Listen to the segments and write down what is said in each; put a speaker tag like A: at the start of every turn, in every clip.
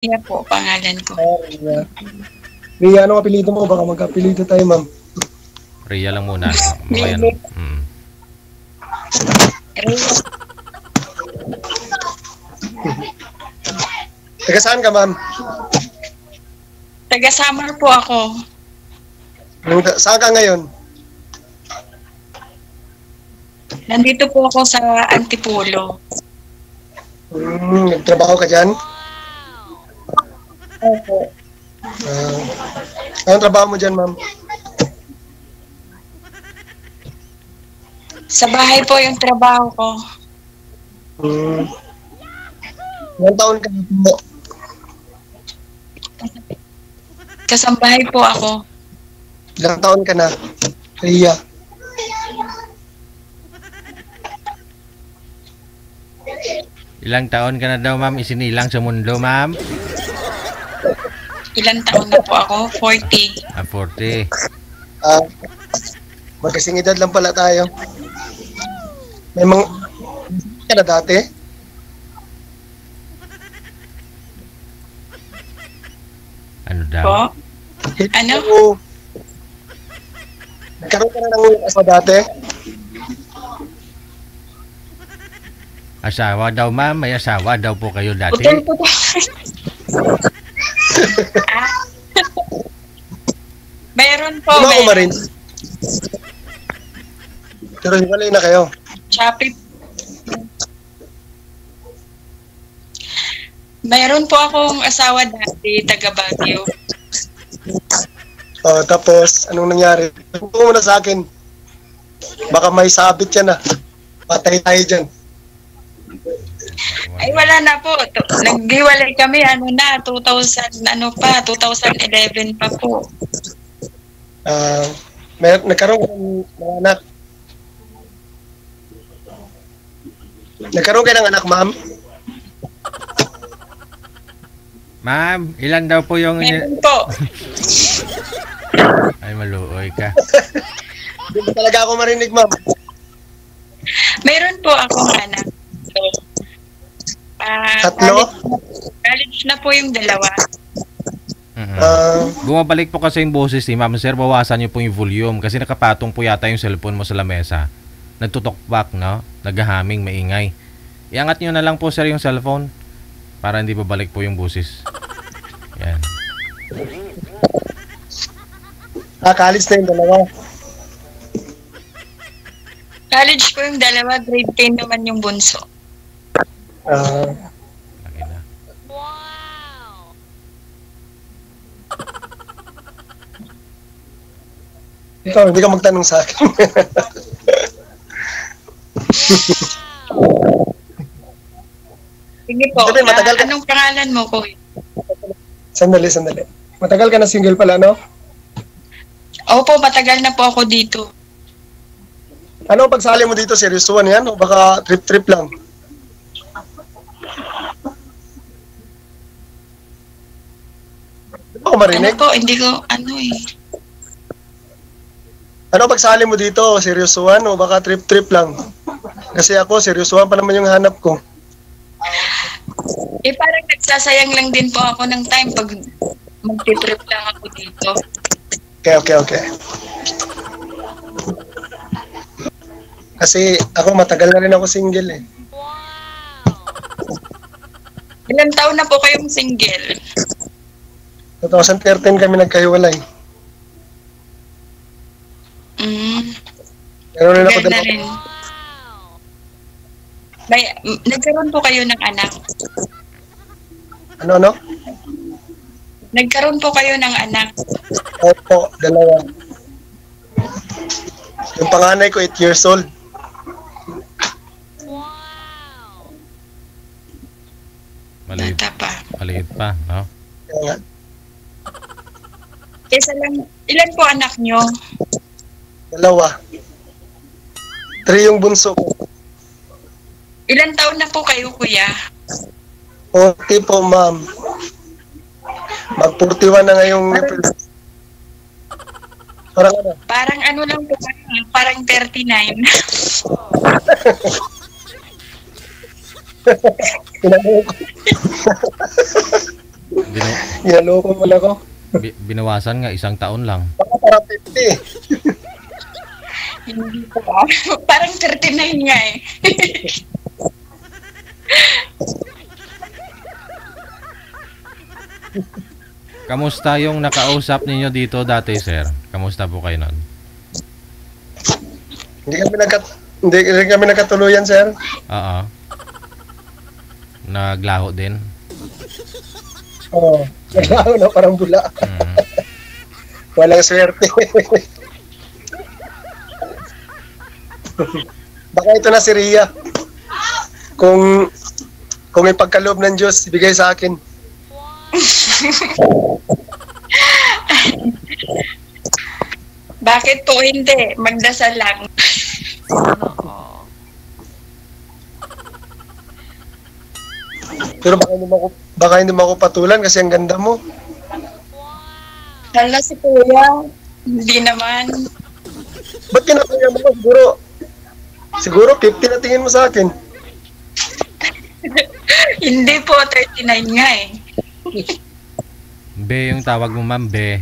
A: Ria po, pangalan ko.
B: Ria. Ria, anong apelido mo? Baka magka-apelido tayo, ma'am.
C: Ria lang muna. Mamaya no.
A: Ria.
B: Taga saan ka, ma'am?
A: Taga Samar po ako.
B: Saan ka ngayon?
A: Nandito po ako sa Antipolo.
B: Nagtrabaho ka dyan?
A: Opo.
B: Anong trabaho mo dyan, ma'am?
A: Sa bahay po yung trabaho ko.
B: Ilang taon ka na po?
A: Kasambahay po ako.
B: Ilang taon ka na, Ria?
C: Ilang taon ka na daw, ma'am? Isinilang sa mundo, ma'am?
A: Ilang taon na po ako? 40.
C: 40.
B: Magkasing edad lang pala tayo. May mga ka na dati?
C: Ano daw?
A: Po? Ano?
B: Nagkaroon ka na ng asawa dati?
C: Asawa daw, ma'am. May asawa daw po kayo dati.
A: Putol. Mayroon po.
B: Di ba umarin? Pero hiwalay na kayo.
A: Shopee. Mayroon po akong asawa dati, taga Baguio.
B: Tapos, anong nangyari? Huwag mo na sa akin. Baka may sabit yan Patay tayo dyan.
A: Ay, wala na po. Naghiwalay kami, 2011 pa po.
B: Nagkaroon ka ng mga anak. Nagkaroon kayo ng anak, ma'am?
C: Ma'am, ilan daw po yung...
A: Meron po.
C: Ay, maluoy ka.
B: Hindi ba talaga ako marinig, ma'am?
A: Mayroon po akong anak.
B: Tatlo?
A: College na po yung dalawa.
C: Bumabalik po kasi yung boses ni ma'am. Sir, bawasan niyo po yung volume kasi nakapatong po yata yung cellphone mo sa lamesa. Nagtutokbak, no? Naghahaming, maingay. Iangat niyo na lang po, sir, yung cellphone para hindi babalik po yung boses. Yan.
B: College na yung dalawa.
A: College po yung dalawa, grade 10 naman yung bunso.
C: Laki na.
A: Wow!
B: Ikaw, hindi ka magtanong sa akin.
A: Sige po,
B: Sabi, matagal ka...
A: anong pangalan mo, Kuya?
B: Sandali. Matagal ka na single pala, no?
A: Opo, matagal na po ako dito.
B: Ano ang pagsali mo dito? Seryosuhan yan? O baka trip-trip lang? Di ba ako marinig?
A: Ano po, hindi ko,
B: Ano ang pagsali mo dito? Seryosuhan o baka trip-trip lang? Kasi ako, seryosuhan pa naman yung hanap ko.
A: Parang nagsasayang lang din po ako ng time pag magti-trip lang ako dito.
B: Okay. Kasi ako matagal na rin ako single eh.
A: Ilang taon na po kayong single?
B: 2013 kami nagkahiwalay. Meron rin ako
A: na rin. Nagkaroon po kayo ng anak?
B: Ano?
A: Nagkaroon po kayo ng anak?
B: Opo, dalawa. Yung panganay ko 8 years old.
C: Maliit pa, no?
A: Isa lang, ilan po anak nyo?
B: Dalawa. 3 yung bunso ko.
A: Ilan taon na po kayo, Kuya?
B: 40 po, ma'am. Mag-41 na ngayong April.
A: Parang ano lang po, parang 39.
B: Ginaloko mo na ako.
C: Binawasan nga, 1 taon lang.
B: Baka parang 50.
A: Hindi po. Parang 39 nga eh.
C: Kamusta yung nakausap ninyo dito dati, sir? Kamusta po kayo nun?
B: Hindi kami nagkatuluyan, sir.
C: Oo. Naglaho din.
B: Oo. Naglaho na parang bula.
C: Mm.
B: Walang swerte. Baka ito na si Ria. Kung ipagkaloob ng Diyos, ibigay sa akin.
A: Bakit po hindi? Magdasal lang.
B: Pero baka hindi mo ako patulan kasi ang ganda mo.
A: Hala si Kuya. Hindi naman.
B: Ba't kinakaya mo? Siguro 50 na tingin mo sa akin.
A: Hindi po, 39 nga eh.
C: Be yung tawag mo, ma'am, Be.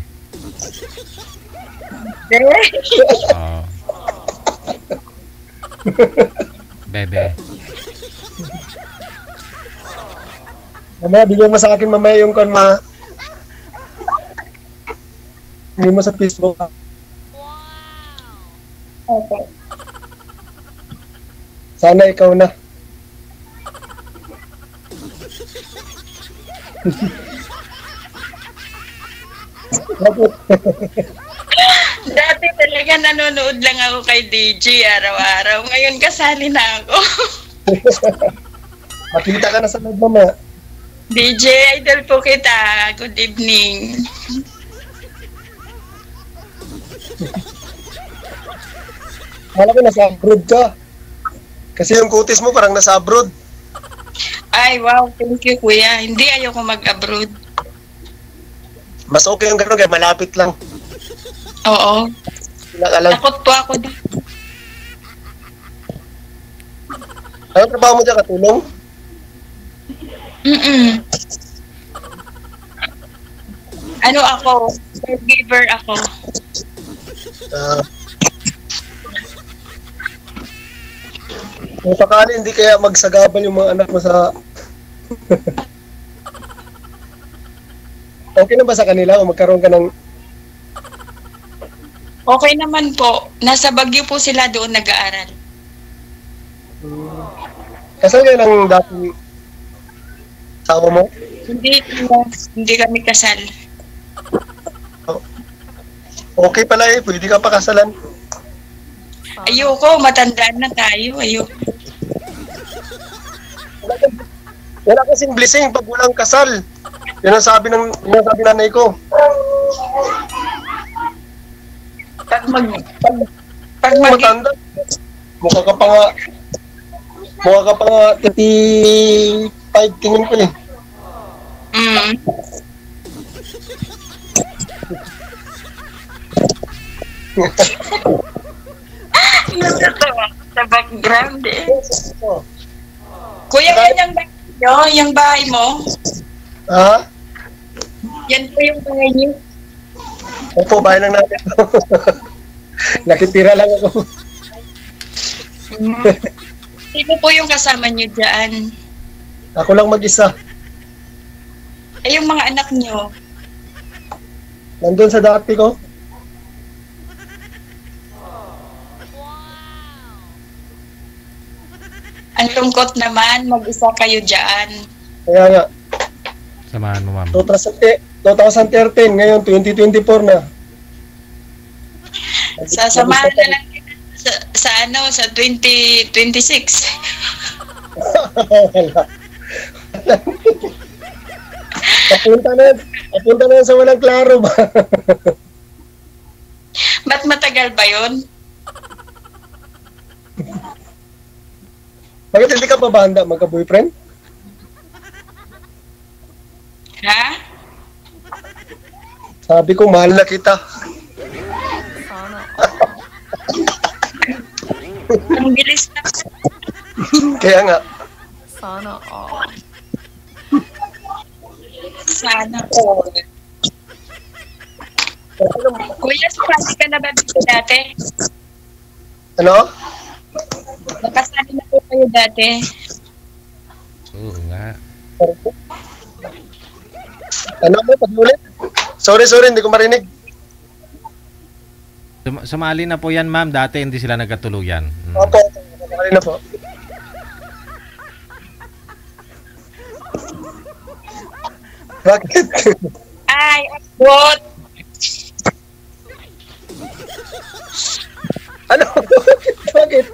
C: Oo. Bebe.
B: Mamaya, bigyan mo sa akin mamaya yung ma. Bigyan mo sa Facebook.
A: Okay.
B: Sana ikaw na.
A: Dati talaga nanonood lang ako kay DJ araw-araw. Ngayon kasali na ako.
B: Makita ka na sa live mamaya.
A: DJ, idol po kita. Good evening.
B: Kala ko nasa abroad ka. Kasi yung kutis mo parang nasa abroad.
A: Ay, wow. Thank you, Kuya. Hindi ayoko mag-abroad.
B: Mas okay yung gano'n kaya malapit lang.
A: Oo.
B: Pinakalang.
A: Takot po ako dito.
B: Anong trabaho mo dyan? Katulong?
A: Ano ako? Caregiver ako.
B: Kung sakali hindi kaya magsagabal yung mga anak mo sa... Okay na ba sa kanila o magkaroon ka ng...
A: Okay naman po. Nasa Baguio po sila doon nag-aaral.
B: Kasal kayo ng dating asawa mo?
A: Hindi kami kasal.
B: Okay pala eh, pwede ka pa kasalan.
A: Ayoko, matandaan na tayo. Ayoko.
B: Wala kasing blessing pag walang kasal. Yan ang sabi nanay ko.
A: Pag
B: Matanda, mukha ka pa nga 35 tingin ko eh.
A: Natatawa sa background eh.
B: Oh.
A: Kuya, yan yung bahay nyo? Yung bahay mo?
B: Ha?
A: Yan po yung bahay nyo?
B: Opo, bahay lang natin. Nakitira lang ako.
A: Sino po yung kasama nyo dyan?
B: Ako lang mag-isa.
A: Ay, yung mga anak nyo?
B: Nandun sa dati ko.
A: Ang lungkot naman, mag-isa kayo dyan.
B: Kaya nga,
C: Samahan mo, ma'am.
B: 2013, ngayon 2024 na.
A: Sasamahan na lang kita sa 2026.
B: Papunta na sa walang klaro ba?
A: Ba't matagal ba yun?
B: Bakit hindi ka pa ba handa magka-boyfriend?
A: Ha?
B: Sabi ko, mahal na kita.
A: Ang bilis na.
B: Kaya nga.
D: Sana all.
A: sana all. Kuya, sumali ka na ba dito dati?
B: Ano?
A: Nakasali na po kayo dati?
C: Oo nga.
B: Ano mo, pag-ulit? Sorry, hindi ko marinig.
C: Sumali na po yan, ma'am. Dati hindi sila nagkatuluyan.
B: Opo, sumali na po. Bakit?
A: Ay, abot!
B: Ano? Bakit?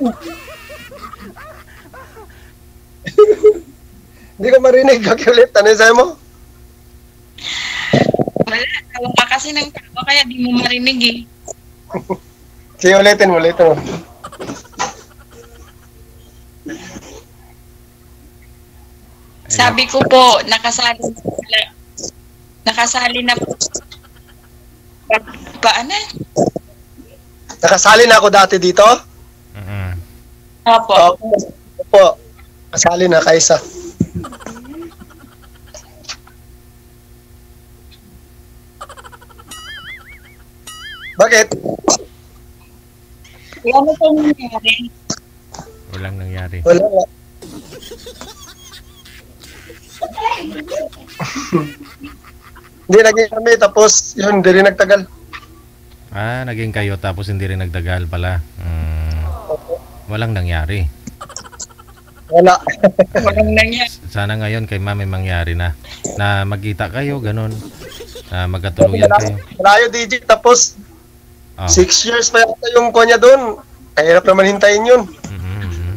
B: Hindi ko marinig. Bakit ulit? Ano yung sabi mo?
A: Wala, tawag ka kasi ng tao, kaya di mo marinig eh.
B: Sige, ulitin mo.
A: Sabi ko po, nakasali na po. Paano?
B: Nakasali na ako dati dito?
C: Mm-mm.
A: Opo.
B: Opo. Kasali na, Kaisa. Bakit?
A: Ano po nangyari?
C: Walang nangyari.
B: Wala nga. Hindi, naging kami, tapos yun, hindi rin nagtagal.
C: Naging kayo tapos hindi rin nagdagal pala. Walang nangyari.
B: Wala.
A: Walang nangyari.
C: Sana ngayon kay ma'am may mangyari na. Na magkita kayo, ganun. Na magkatuluyan kayo.
B: Malayo, DJ, tapos
C: Oh.
B: 6 years pa yata yung kunya doon. Kahirap naman hintayin yun.
C: Mm-hmm.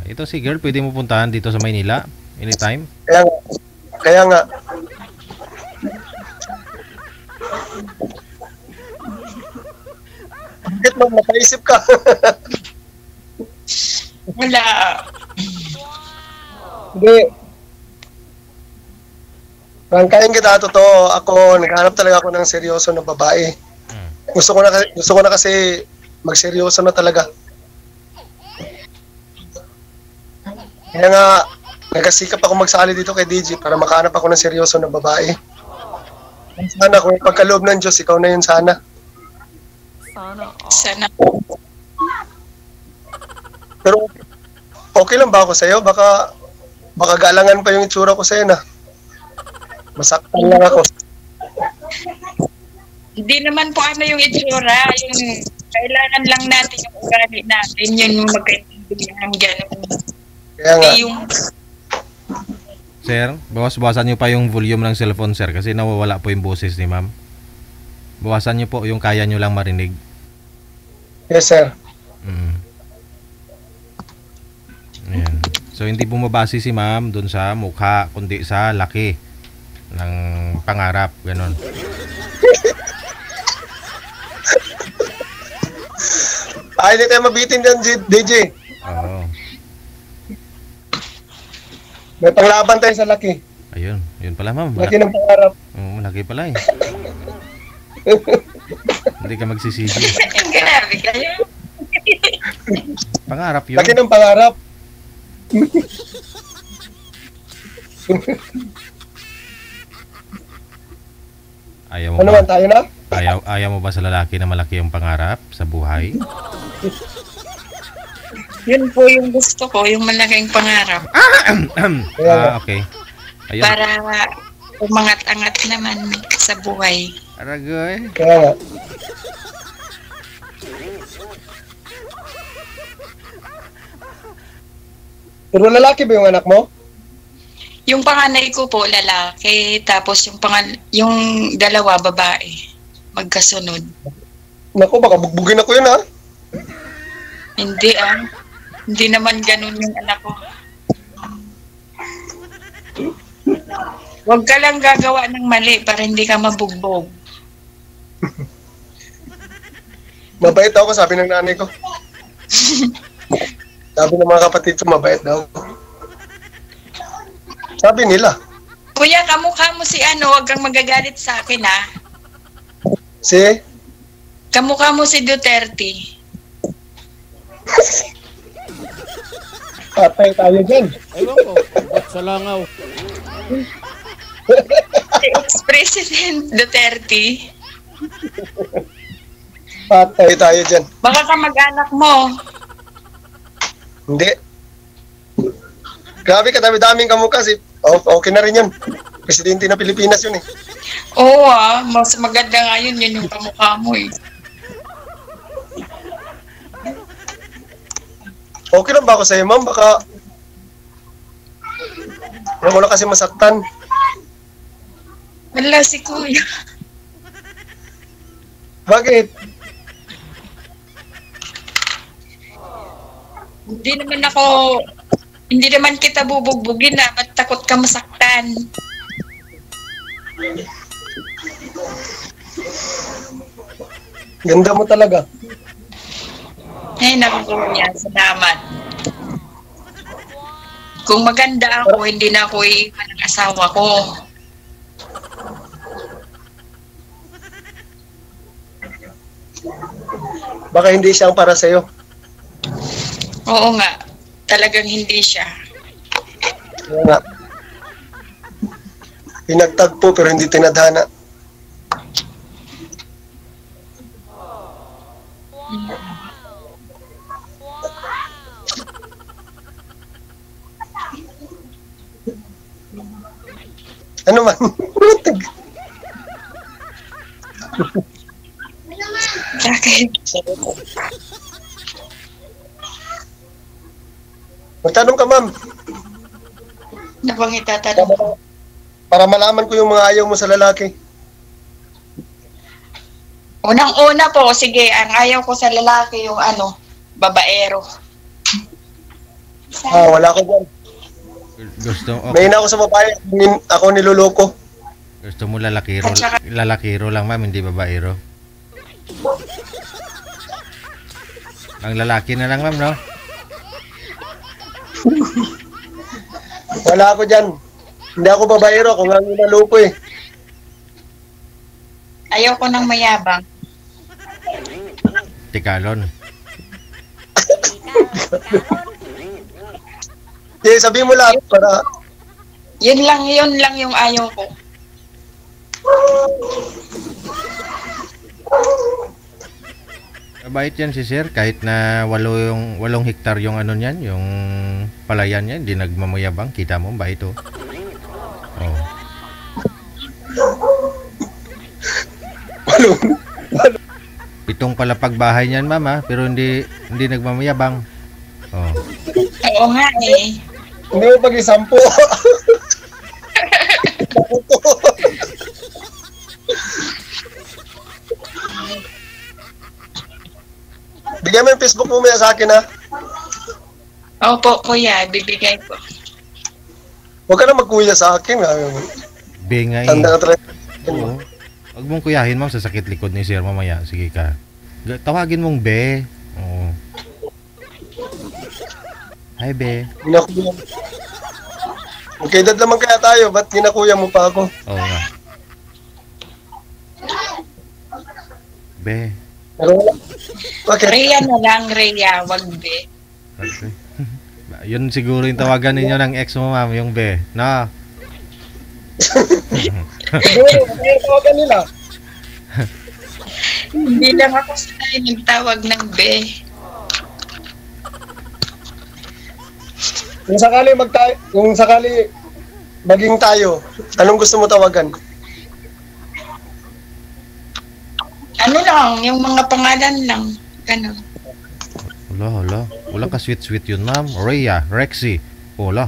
C: Ito si girl, pwede mo puntahan dito sa Maynila anytime.
B: Kaya nga. Bakit mo mapaisip ka?
A: Wala.
B: Hindi. Rangkain kita, totoo. Ako, naghanap talaga ako ng seryoso na babae. Gusto ko na kasi magseryoso na talaga. Kaya nga, nagkasikap ako magsali dito kay DJ para makahanap ako ng seryoso na babae. Sana kung pagkaloob ng Diyos, ikaw na yun sana.
A: Sana.
B: Pero okay lang ba ako sa'yo? Baka galangan pa yung itsura ko sa'yo na. Masaktan lang ako.
A: Hindi naman po ano yung itsura. Yung kailangan lang natin yung ugali natin. Yun yung magkaintindihan. Gano'n.
B: Kaya nga.
A: Yung
C: Sir, bawasan nyo pa yung volume ng cellphone, sir, kasi nawawala po yung boses ni ma'am. Bawasan nyo po yung kaya nyo lang marinig.
B: Yes, sir.
C: Ayan. So, hindi bumabase si ma'am dun sa mukha, kundi sa laki ng pangarap. Ganon.
B: Hindi tayo mabitin dyan, DJ.
C: Oo.
B: May panglaban tayo sa laki.
C: Ayun. Yun pala, ma'am.
B: Laki ng pangarap.
C: Oo, laki pala eh. Hindi ka magsisisi.
A: grabe kayo.
C: Pangarap yun.
B: Laki ng pangarap.
C: Ayaw mo
B: Ano
C: ba?
B: man, tayo na?
C: Ayaw mo ba sa lalaki na malaki yung pangarap sa buhay?
A: Yun po yung gusto ko, yung malaking pangarap.
C: Okay. Ayun.
A: Para umangat-angat naman sa buhay.
C: Aragoy.
B: Kaya nga. Pero lalaki ba yung anak mo?
A: Yung panganay ko po, lalaki. Tapos yung dalawa, babae. Magkasunod.
B: Naku, baka bugbugin ako yun, ha?
A: Hindi Hindi naman ganun yung anak ko. Huwag ka lang gagawa ng mali para hindi ka mabugbog.
B: Mabait ako, sabi ng nanay ko. Sabi ng mga kapatid ko, mabait daw. Sabi nila.
A: Kuya, kamukha mo si huwag kang magagalit sa akin, ha?
B: Si?
A: Kamukha mo si Duterte.
B: Patay tayo dyan.
D: Ewan ko, ba't sa langaw?
A: Si ex-president Duterte.
B: Patay tayo dyan.
A: Baka kamag-anak mo.
B: Hindi. Grabe, kadami-daming kamukha si... Okay na rin yun. Presidente ng Pilipinas yun eh.
A: Oo mas maganda nga yun yung kamukha mo eh.
B: Okay lang ba ako sa'yo, ma'am? Baka... Huwag mo na kasi masaktan.
A: Wala si Kuya.
B: Bakit?
A: Hindi naman kita bubugbugin na, ba't takot ka masaktan?
B: Ganda mo talaga.
A: Ay, naku Kuya, salamat. Kung maganda ako, hindi na ako iiwan ng asawa ko.
B: Baka hindi siyang para sa'yo.
A: Oo nga, talagang hindi siya.
B: Kaya nga. Pinagtagpo pero hindi tinadhana. Ano man?
A: Bakit?
B: Magtanong ka, ma'am.
A: Ano bang itatanong?
B: Para malaman ko yung mga ayaw mo sa lalaki.
A: Unang-una po, sige, ang ayaw ko sa lalaki yung babaero.
B: Wala ko dyan.
C: Gusto,
B: May ina ako sa babae, ako niloloko.
C: gusto mo lalakiro,
A: At saka-
C: lalakiro lang ma'am, hindi babaero. Ang lalaki na lang ma'am, no?
B: Wala ako dyan. Hindi ako babaero, ako nga niloloko eh.
A: Ayaw ko ng mayabang.
C: Tikalon.
B: Sabihin mo lahat para...
A: Yun lang yung ayaw ko.
C: Mabait yan si sir, kahit na 8 hektar yung niyan, yung palayan niya, hindi nagmamayabang. Kita mo, bait oh. Oh.
B: Walo.
C: 7 palapag bahay niyan, mama, pero hindi nagmamayabang. Oh.
A: Oo nga eh.
B: Hindi mo pag-isampo. Bigyan mo yung Facebook mo maya sa akin ha.
A: Opo, Kuya, bibigay ko.
B: Huwag ka na magkuya sa akin ha.
C: Be nga eh.
B: Tanda ka talaga.
C: Oo. Huwag mong kuyahin ma'am sa sakit likod ni sir mamaya. Sige ka. Tawagin mong be. Oo. Hi be.
B: Ginakuya. Magkaedad naman kaya tayo, ba't ginakuya mo pa ako?
C: Oo nga. Be.
B: Pero wala. Bakit?
A: Rhea na lang, Rhea, wag be.
C: Okay. Yun siguro yung tawagan ninyo ng ex mo ma'am, yung be. Na.
B: Siguro, kaya tawagan nila.
A: Hindi lang ako sanay nagtawag ng be.
B: Kung sakali maging tayo, anong gusto mo tawagan?
A: Ano lang, yung mga pangalan lang. Ganun.
C: Hala. Wala ka sweet yun ma'am. Rhea, Rexy. Wala.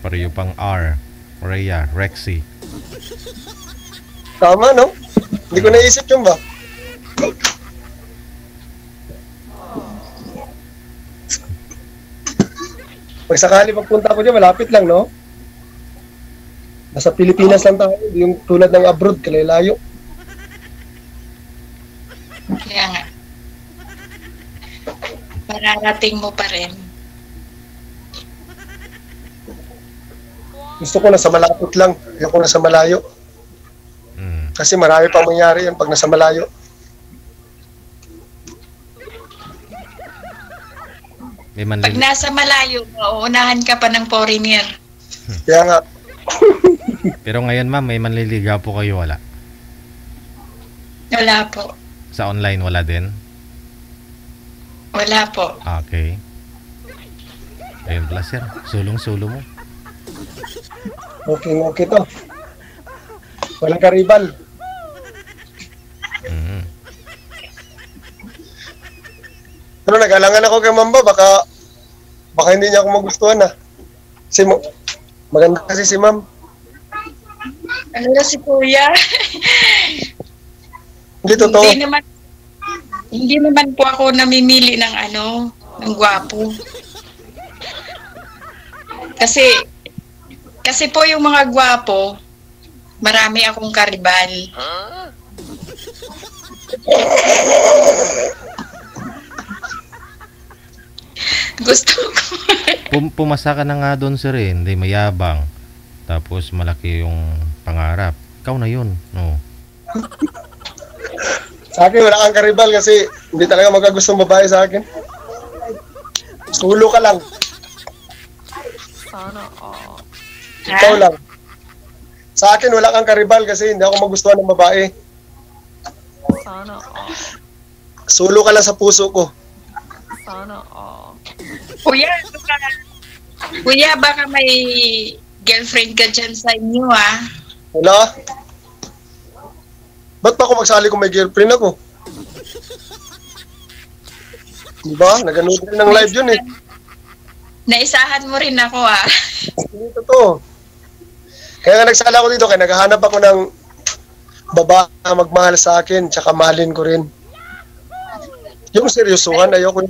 C: Pareho pang R. Rhea, Rexy.
B: Tama, no? Hindi ko naisip yun ba? Pag sakali magpunta ko dyan, malapit lang, no? Nasa Pilipinas lang tayo, yung tulad ng abroad, kalilayo.
A: Kaya nga. Mararating mo pa rin.
B: Gusto ko nasa malapit lang, ayoko nasa malayo.
C: Mm.
B: Kasi marami pang mangyari yan pag nasa malayo.
C: May
A: Pag
C: manlili-
A: nasa malayo, mauunahan ka pa ng foreigner.
B: Kaya nga,
C: Pero ngayon ma'am, may manliligaw po kayo, wala?
A: Wala po.
C: Sa online, wala din?
A: Wala po.
C: Okay. Ayun pala sir, sulong-sulo mo.
B: okay to. Walang karibal.
C: Mm.
B: Pero nag-alangan ako kay Mamba, baka hindi niya ako magustuhan na. Maganda kasi si Ma'am.
A: Ano na si Kuya?
B: Hindi totoo.
A: Hindi naman po ako namimili ng ng gwapo. Kasi po yung mga gwapo, marami akong karibal. Gusto ko.
C: Pumasa ka na nga doon sir eh, hindi mayabang. Tapos malaki yung pangarap. Ikaw na yun, no?
B: Sa akin, wala kang karibal kasi hindi talaga magkagustong babae sa akin. Sulo ka lang. Ikaw lang. Sa akin, wala kang karibal kasi hindi ako magustuhan ng babae. Sulo ka lang sa puso ko.
A: Kuya, baka may girlfriend ka dyan sa inyo, ah.
B: Wala. Ba't pa ako magsali kung may girlfriend ako? Diba? Naganood rin ng live yun eh.
A: Naisahan mo rin ako, ah.
B: Hindi totoo. Kaya nga nagsala ako dito, kaya naghahanap ako ng babae na magmahal sa akin, tsaka mahalin ko rin. Yung seryosuhan, ayoko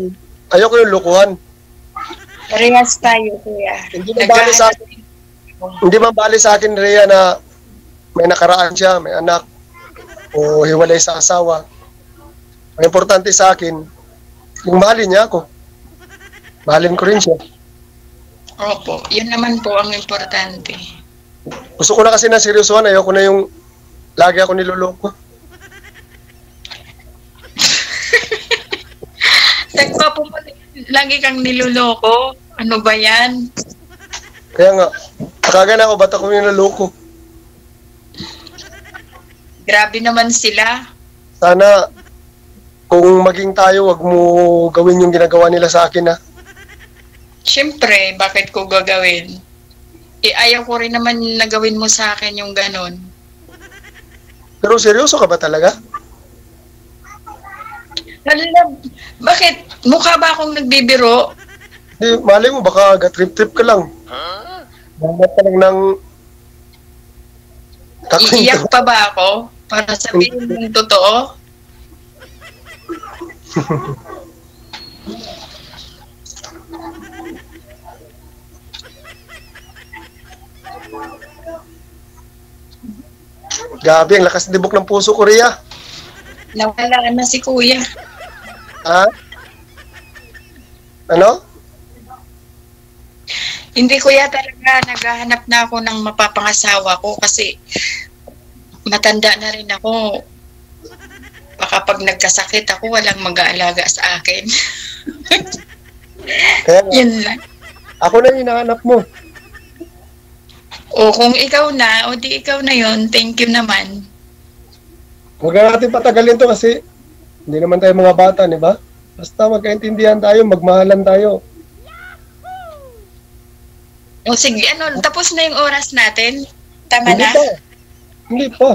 B: yung lukuhan.
A: Parehas tayo, kuya.
B: Hindi man bali sa akin, Rhea, na may nakaraan siya, may anak, o hiwalay sa asawa. Ang importante sa akin, yung mahalin niya ako. Mahalin ko rin siya.
A: Opo, yun naman po ang importante.
B: Gusto ko na kasi na seryosohan, ayoko na yung lagi ako niloloko.
A: Nagpa po lagi kang niloloko. Ano ba yan?
B: Kaya nga, nakaga na ako, ba't ako yung naloko?
A: Grabe naman sila.
B: Sana, kung maging tayo, wag mo gawin yung ginagawa nila sa akin, ha?
A: Siyempre, bakit ko gagawin? Ayaw ko rin naman na gawin mo sa akin yung ganon.
B: Pero seryoso ka ba talaga?
A: Bakit? Mukha ba akong nagbibiro?
B: Hindi, malay mo, baka trip-trip ka lang. Dapat ka lang ng...
A: Iiyak pa ba ako? Para sabihin yung totoo?
B: Gabi, ang lakas dibok ng puso ko, Rhea.
A: Nawala na si Kuya.
B: Ha? Ano?
A: Hindi, Kuya, talaga naghahanap na ako ng mapapangasawa ko kasi matanda na rin ako. Baka pag nagkasakit ako, walang mag-aalaga sa akin.
B: Kaya nga,
A: Yun lang.
B: ako na yung hinahanap mo.
A: O kung ikaw na, o di ikaw na yun, thank you naman.
B: Huwag na natin patagalin to kasi hindi naman tayo mga bata, di ba? Basta magkaintindihan tayo, magmahalan tayo.
A: O sige, tapos na yung oras natin? Tama
B: Hindi
A: na?
B: pa. Hindi pa.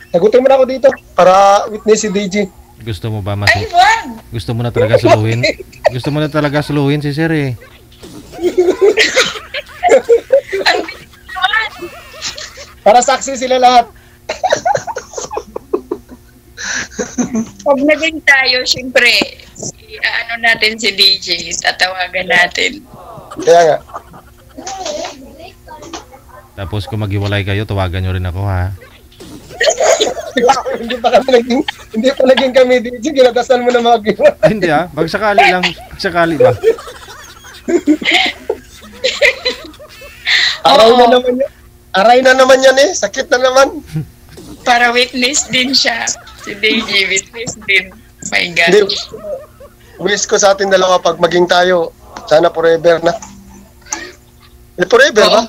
B: Sagutin mo na ako dito para witness si DJ.
C: Gusto mo ba
A: Ay, wag!
C: Gusto mo na talaga suluhin? Gusto mo na talaga suluhin si sir eh.
A: Ang
B: Para saksi sila lahat.
A: Pag naging tayo, syempre, natin si DJ, tatawagan natin.
B: Kaya nga.
C: Tapos kung maghiwalay kayo, tawagan nyo rin ako ha.
B: hindi pa naging kami DJ, ginatasan mo na mga gina.
C: Hindi ha, pag sakali lang, sakali ba?
B: Aray
A: Oo.
B: na naman yan. Aray na naman yan eh. Sakit na naman.
A: Para witness din siya. Si DJ, witness din. My God.
B: Hindi. Wish ko sa atin dalawa pag maging tayo. Sana forever na. Forever
A: Oo.
B: ba?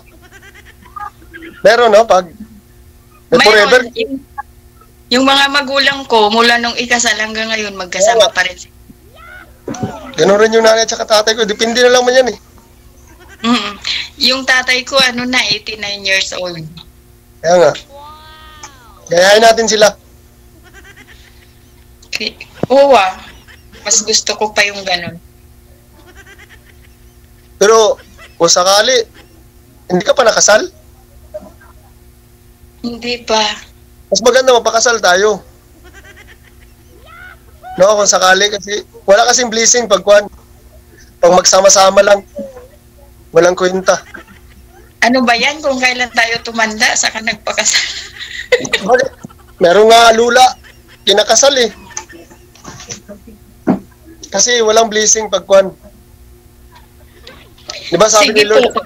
B: Meron no? Pag forever.
A: Mayroon, yung mga magulang ko, mula nung ikasal hanggang ngayon, magkasama pa rin sila.
B: Ganun rin yung nanay at tatay ko. Depende na lang man yan eh.
A: Mm. Yung tatay ko, 89 years old.
B: Kaya nga. Gayahin natin sila.
A: Oo mas gusto ko pa yung ganun.
B: Pero kung sakali, hindi ka pa nakasal,
A: Hindi pa.
B: mas maganda mapakasal tayo. No, kung sakali kasi wala kasing blessing pag magsama-sama lang. Walang kwenta.
A: Ano ba yan kung kailan tayo tumanda, saka nagpakasal?
B: Bakit? Meron nga lula, kinakasal eh. Kasi walang blessing pag Di ba sabi
A: Sige
B: ni Lord,
A: po.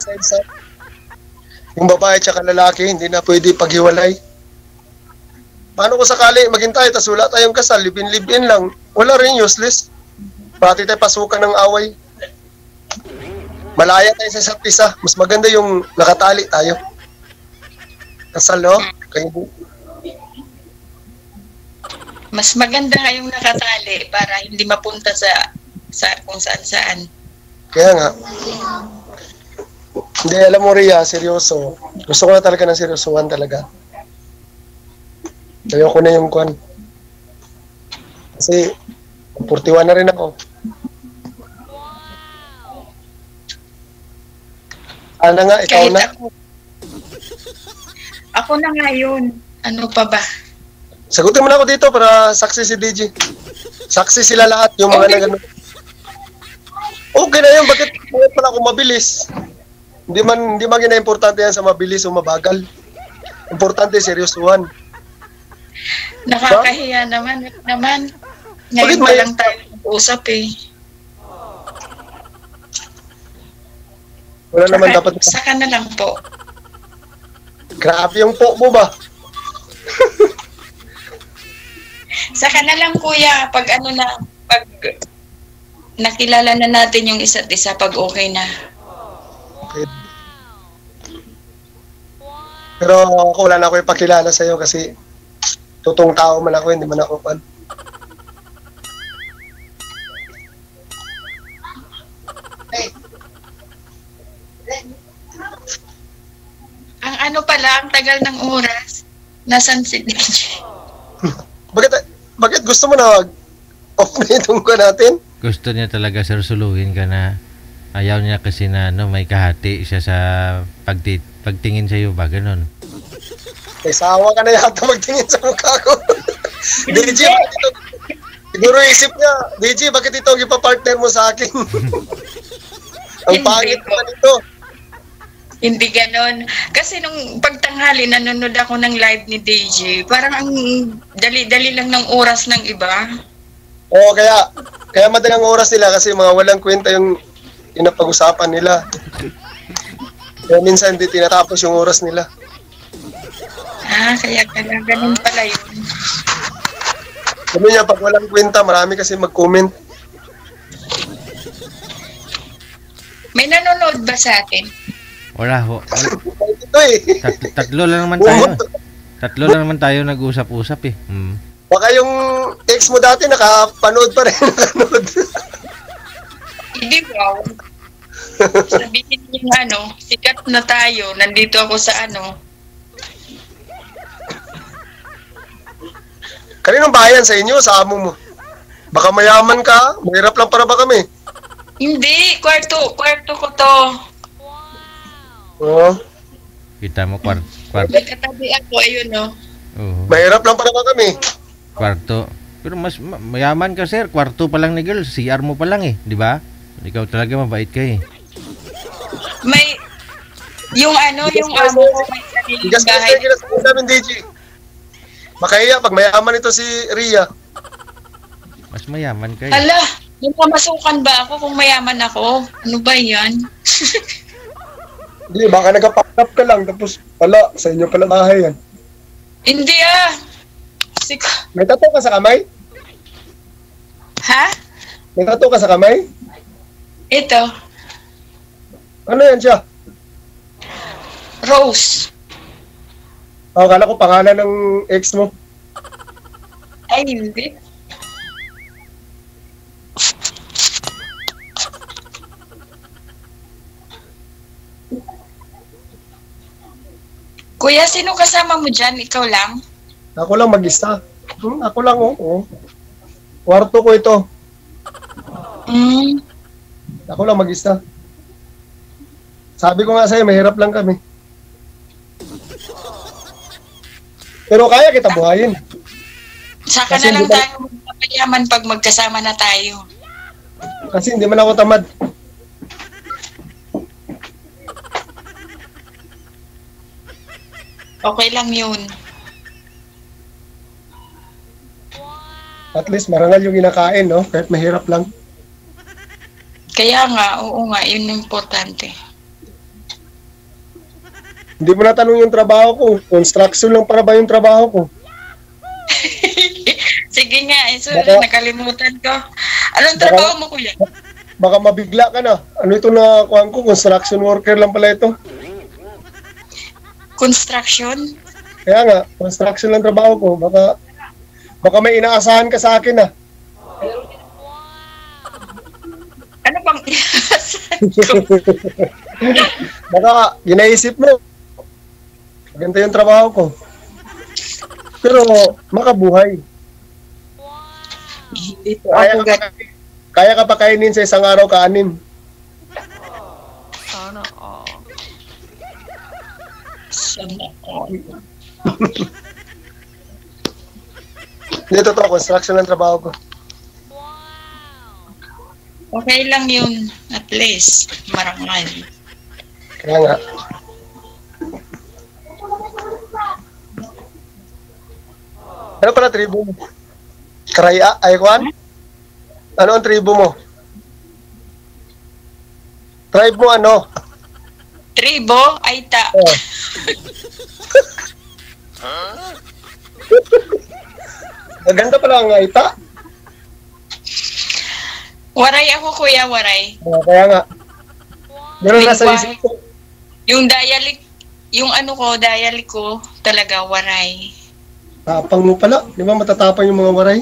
B: yung babae at lalaki, hindi na pwede paghiwalay. Paano kung sakali maging tayo, tas wala tayong kasal, live-in lang. Wala rin, useless. Pati tayo pasukan ng away. Malaya tayo sa isa't isa. Mas maganda yung nakatali tayo. Kasal, no? Kaya,
A: Mas maganda nga yung nakatali para hindi mapunta sa kung saan-saan.
B: kaya nga. Hindi, alam mo Ria, seryoso. Gusto ko na talaga ng seryosohan talaga. Ayoko na yung Kasi, 41 na rin ako. Ano nga, ikaw
A: Kahit
B: na?
A: ako na nga yun. Ano pa ba?
B: Sagutin mo na ako dito para saksi si DJ. Saksi sila lahat, yung mga
A: Okay.
B: nagano. Okay na yun, bakit pala ako mabilis? Hindi man importante yan sa mabilis o mabagal. Importante, seryosuhan.
A: Nakakahiya naman.
B: Bakit
A: Ngayon pa
B: may-
A: lang tayo usap eh.
B: Wala naman dapat.
A: Saka na lang po.
B: Grabe yung po mo ba?
A: Saka na lang kuya, pag nakilala na natin yung isa't isa pag okay na.
B: Okay. Pero ako wala na ako ipakilala sa'yo kasi totoong tao man ako, hindi man ako
A: Ang ano pala, ang tagal ng oras. Nasaan si DJ?
B: Bakit gusto mo na off na itong ko natin?
C: Gusto niya talaga sir suluhin ka na ayaw niya kasi na may kahati siya sa pagtingin sa iyo ba ganun.
B: May sawa ka na yata magtingin sa mukha ko. DJ, bakit ito? Siguro isip niya, DJ, bakit ito ang ipapartner mo sa akin? Ang
A: Hindi
B: pangit
A: po.
B: naman ito.
A: Hindi ganon. Kasi nung pagtanghali, nanonood ako ng live ni DJ. Parang ang dali-dali lang ng oras ng iba.
B: Oo, kaya madalang oras nila kasi mga walang kwenta yung napag-usapan nila. Kaya minsan hindi tinatapos yung oras nila.
A: Kaya ganun pala yun.
B: Sabi niya, pag walang kwenta, marami kasi mag-comment.
C: May nanonood ba sa atin? Wala ho.
B: Ito eh.
C: Tatlo lang naman tayo. Tatlo lang naman tayo nag-usap-usap eh.
B: Baka yung ex mo dati nakapanood pa rin. Nakanood.
A: Hindi wow. Sabihin niyo sikat na tayo. Nandito ako sa
B: Kaninong bayan sa inyo? Sa amo mo? Baka mayaman ka? Mahirap lang para ba kami?
A: Hindi, kwarto ko to.
B: Oo.
C: Kita mo kwarto.
A: May katabi ako, ayun
C: Oo.
B: Mahirap lang para ba kami?
C: Kwarto. Pero mas mayaman ka sir, kwarto pa lang ni girl, CR mo pa lang eh, di ba? Ikaw talaga mabait ka eh.
A: May, yung yung amo ko, may sariling
B: Bigas ka
A: bahay.
B: sa kinasabi namin, DJ. Makahiya pag mayaman ito si Ria.
C: Mas mayaman ka eh.
A: Hala, may pamasukan ba ako kung mayaman ako? Ano ba yan?
B: Hindi, baka nagpa-up ka lang, tapos pala, sa inyo pala bahay yan.
A: Hindi
B: May tattoo ka sa kamay?
A: Ha?
B: May tattoo ka sa kamay?
A: Ito.
B: Ano yan siya?
A: Rose.
B: Oh, kala ko pangalan ng ex mo.
A: Ay, hindi. Kuya, sino kasama mo dyan? Ikaw lang?
B: Ako lang mag-isa. Ako lang, oh. Kwarto ko ito.
A: Mm.
B: Ako lang mag-isa. Sabi ko nga sa'yo, mahirap lang kami. Pero kaya kita buhayin.
A: Saka
B: Kasi
A: na lang
B: hindi ba-
A: tayo magpapayaman pag magkasama na tayo.
B: Kasi hindi man ako tamad.
A: Okay lang yun.
B: At least marangal yung inakain, no? Kahit mahirap lang.
A: Kaya nga, oo nga, yun ang importante.
B: Hindi mo natanong yung trabaho ko. Construction lang para ba yung trabaho ko?
A: Sige nga, sorry,
B: Baka-
A: nakalimutan ko. Anong trabaho mo, kuya?
B: Baka mabigla ka na. Ano ito na kuhan ko? Construction worker lang pala ito.
A: Construction?
B: Kaya nga, construction lang trabaho ko. Baka may inaasahan ka sa akin, ah.
A: Ano bang inaasahan ko?
B: Baka ginaisip mo. Ganito yung trabaho ko. Pero makabuhay.
A: Hindi po
B: Kaya
A: ako
B: ka, kaya ka pa kainin sa isang araw ka-anim.
A: Sana all.
B: Hindi, totoo. Construction lang trabaho ko.
A: Okay lang yun, at least, marangal.
B: Kaya nga. Ano pala tribo mo? Kraya? Ay, Kwan? Ano ang tribo mo? Tribe mo ano?
A: Tribo, Aita.
B: Oh. Maganda pala ang Aita.
A: Waray ako, kuya, waray.
B: Kaya nga. Ganun nasa
A: Lingwahe.
B: isip ko.
A: Yung dialect, yung ano ko, dialect ko, talaga waray.
B: Tapang mo pala. Di ba matatapang yung mga waray?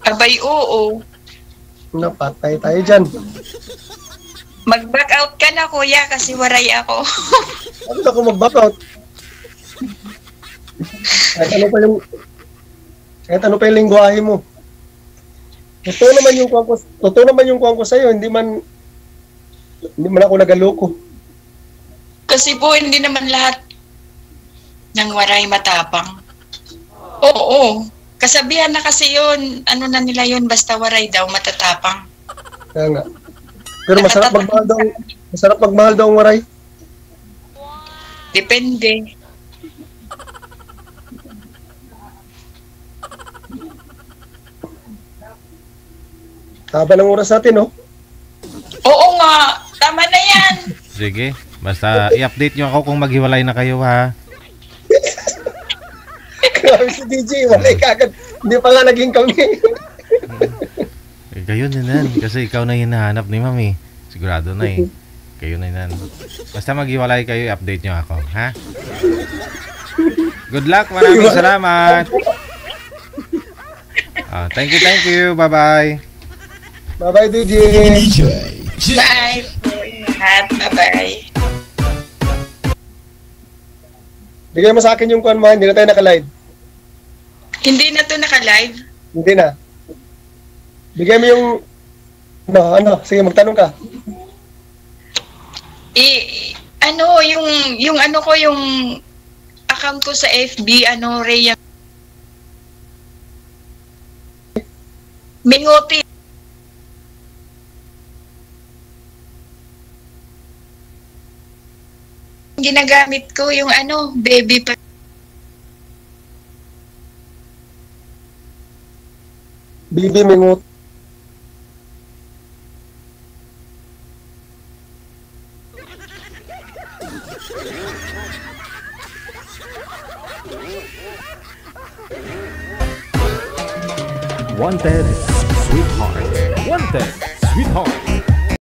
A: Abay, oo.
B: Napatay tayo dyan.
A: Mag-back out ka na, kuya, kasi waray ako.
B: Ano ako mag-back out? Kahit ano pa yung lingwahe mo. Totoo naman yung kuwang ko sa'yo, hindi man ako nagaloko.
A: Kasi po, hindi naman lahat ng waray matapang. Oo. Kasabihan na kasi yun, ano na nila yun, basta waray daw, matatapang.
B: Kaya nga. Pero masarap magmahal daw ang waray.
A: Depende.
B: Haba ng oras natin, no?
A: Oo nga, tama na yan.
C: Sige, basta i-update nyo ako kung maghiwalay na kayo, ha?
B: Grabe si DJ, walay kagad. Hindi pa nga naging kami.
C: Kayo na nan, kasi ikaw na hinahanap ni Mami. Sigurado na eh. Kayo na nan. Basta maghiwalay kayo, i-update nyo ako, ha? Good luck, maraming salamat. Thank you. Bye-bye.
B: Bye-bye, DJ.
A: Bye po lahat. Bye-bye.
B: Bigay mo sa akin yung kuwan mo, hindi na tayo naka-live.
A: Hindi na to naka-live.
B: Hindi na. Bigay mo yung... Sige, magtanong ka.
A: Yung ano ko, yung account ko sa FB, Rhea Mingote. Ginagamit ko yung baby pa.
B: Bibi Mingot.
D: Wanted, sweetheart. Wanted, sweetheart.